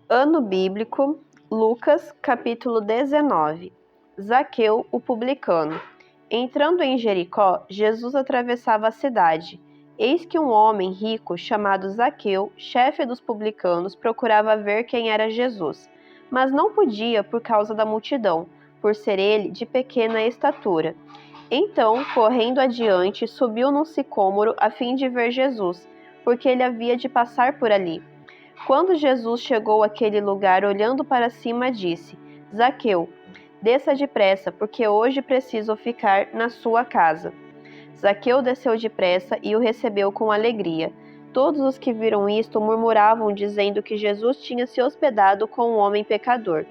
Ano bíblico, Lucas, capítulo 19. Zaqueu, o publicano. Entrando em Jericó, Jesus atravessava a cidade. Eis que um homem rico, chamado Zaqueu, chefe dos publicanos, procurava ver quem era Jesus, mas não podia por causa da multidão, por ser ele de pequena estatura. Então, correndo adiante, subiu num sicômoro a fim de ver Jesus, porque ele havia de passar por ali. Quando Jesus chegou àquele lugar, olhando para cima, disse: Zaqueu, desça depressa, porque hoje preciso ficar na sua casa. Zaqueu desceu depressa e o recebeu com alegria. Todos os que viram isto murmuravam, dizendo que Jesus tinha se hospedado com um homem pecador.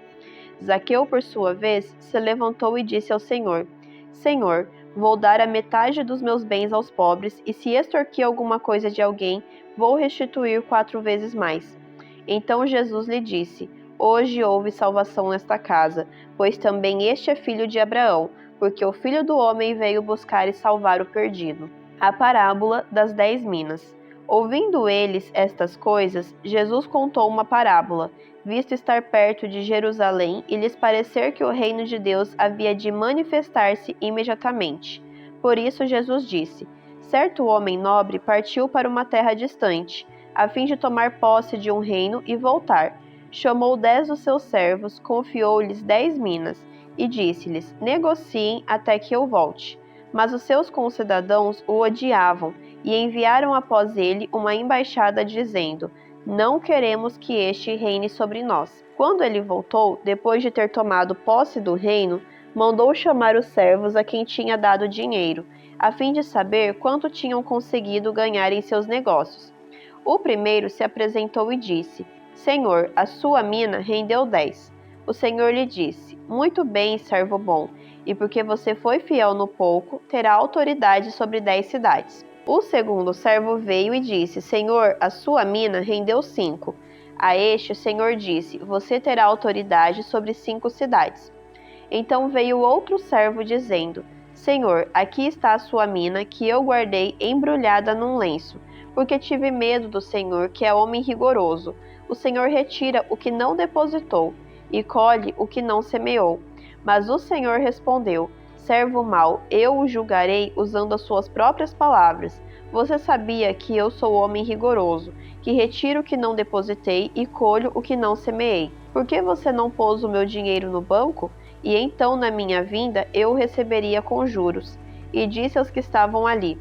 Zaqueu, por sua vez, se levantou e disse ao Senhor: Senhor, vou dar a metade dos meus bens aos pobres, e se extorquir alguma coisa de alguém, vou restituir 4 vezes mais. Então Jesus lhe disse: Hoje houve salvação nesta casa, pois também este é filho de Abraão, porque o Filho do Homem veio buscar e salvar o perdido. A parábola das 10 minas. Ouvindo eles estas coisas, Jesus contou uma parábola, visto estar perto de Jerusalém e lhes parecer que o reino de Deus havia de manifestar-se imediatamente. Por isso Jesus disse: Certo homem nobre partiu para uma terra distante, a fim de tomar posse de um reino e voltar. Chamou 10 dos seus servos, confiou-lhes 10 minas, e disse-lhes: Negociem até que eu volte. Mas os seus concidadãos o odiavam, e enviaram após ele uma embaixada dizendo: Não queremos que este reine sobre nós. Quando ele voltou, depois de ter tomado posse do reino, mandou chamar os servos a quem tinha dado dinheiro, a fim de saber quanto tinham conseguido ganhar em seus negócios. O primeiro se apresentou e disse: Senhor, a sua mina rendeu 10. O Senhor lhe disse: Muito bem, servo bom, e porque você foi fiel no pouco, terá autoridade sobre 10 cidades. O segundo servo veio e disse: Senhor, a sua mina rendeu 5. A este o Senhor disse: Você terá autoridade sobre 5 cidades. Então veio outro servo dizendo: Senhor, aqui está a sua mina, que eu guardei embrulhada num lenço, porque tive medo do Senhor, que é homem rigoroso. O Senhor retira o que não depositou e colhe o que não semeou. Mas o Senhor respondeu: Servo mau, eu o julgarei usando as suas próprias palavras. Você sabia que eu sou homem rigoroso, que retiro o que não depositei e colho o que não semeei. Por que você não pôs o meu dinheiro no banco? E então, na minha vinda, eu o receberia com juros. E disse aos que estavam ali: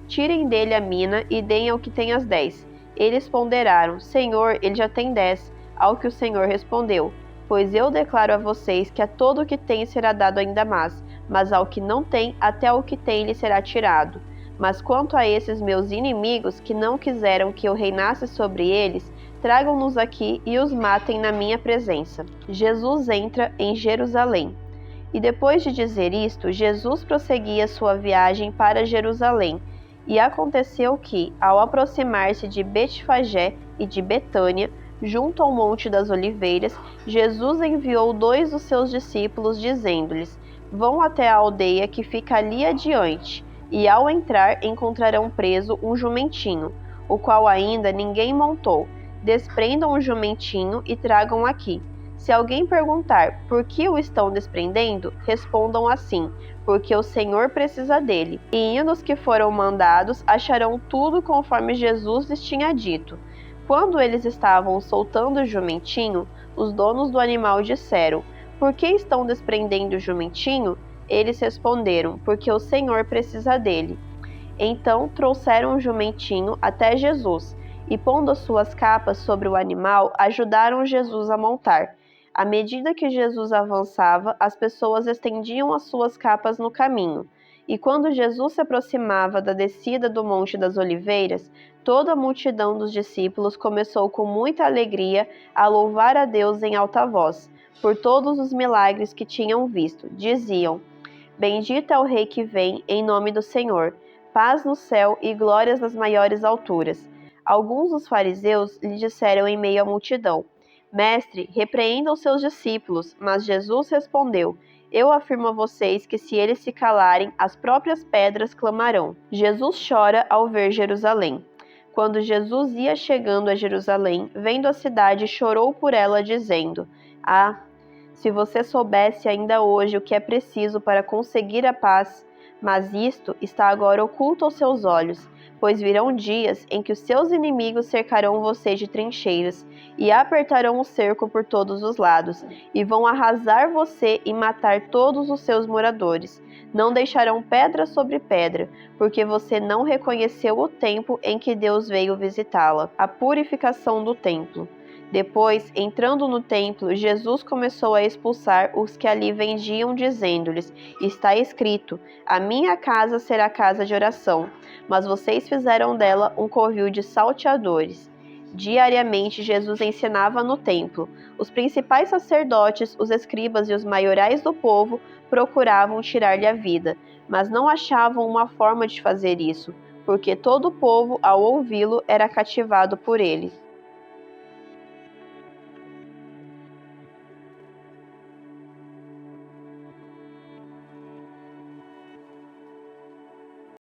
Tirem dele a mina e deem ao que tem as 10. Eles ponderaram: Senhor, ele já tem 10. Ao que o Senhor respondeu: Pois eu declaro a vocês que a todo o que tem será dado ainda mais, mas ao que não tem, até o que tem lhe será tirado. Mas quanto a esses meus inimigos, que não quiseram que eu reinasse sobre eles, tragam-nos aqui e os matem na minha presença. Jesus entra em Jerusalém. E depois de dizer isto, Jesus prosseguia sua viagem para Jerusalém. E aconteceu que, ao aproximar-se de Betfagé e de Betânia, junto ao Monte das Oliveiras, Jesus enviou 2 dos seus discípulos, dizendo-lhes: Vão até a aldeia que fica ali adiante, e ao entrar encontrarão preso um jumentinho, o qual ainda ninguém montou. Desprendam o jumentinho e tragam aqui. Se alguém perguntar por que o estão desprendendo, respondam assim: porque o Senhor precisa dele. E indo os que foram mandados, acharão tudo conforme Jesus lhes tinha dito. Quando eles estavam soltando o jumentinho, os donos do animal disseram: Por que estão desprendendo o jumentinho? Eles responderam: Porque o Senhor precisa dele. Então trouxeram o jumentinho até Jesus, e pondo as suas capas sobre o animal, ajudaram Jesus a montar. À medida que Jesus avançava, as pessoas estendiam as suas capas no caminho. E quando Jesus se aproximava da descida do Monte das Oliveiras, toda a multidão dos discípulos começou com muita alegria a louvar a Deus em alta voz, por todos os milagres que tinham visto. Diziam: Bendito é o Rei que vem, em nome do Senhor. Paz no céu e glórias nas maiores alturas. Alguns dos fariseus lhe disseram em meio à multidão: Mestre, repreenda os seus discípulos. Mas Jesus respondeu: Eu afirmo a vocês que se eles se calarem, as próprias pedras clamarão. Jesus chora ao ver Jerusalém. Quando Jesus ia chegando a Jerusalém, vendo a cidade, chorou por ela, dizendo: Ah, se você soubesse ainda hoje o que é preciso para conseguir a paz, mas isto está agora oculto aos seus olhos, pois virão dias em que os seus inimigos cercarão você de trincheiras e apertarão o cerco por todos os lados, e vão arrasar você e matar todos os seus moradores. Não deixarão pedra sobre pedra, porque você não reconheceu o tempo em que Deus veio visitá-la. A purificação do templo. Depois, entrando no templo, Jesus começou a expulsar os que ali vendiam, dizendo-lhes: Está escrito: A minha casa será casa de oração, mas vocês fizeram dela um covil de salteadores. Diariamente, Jesus ensinava no templo. Os principais sacerdotes, os escribas e os maiorais do povo procuravam tirar-lhe a vida, mas não achavam uma forma de fazer isso, porque todo o povo, ao ouvi-lo, era cativado por ele.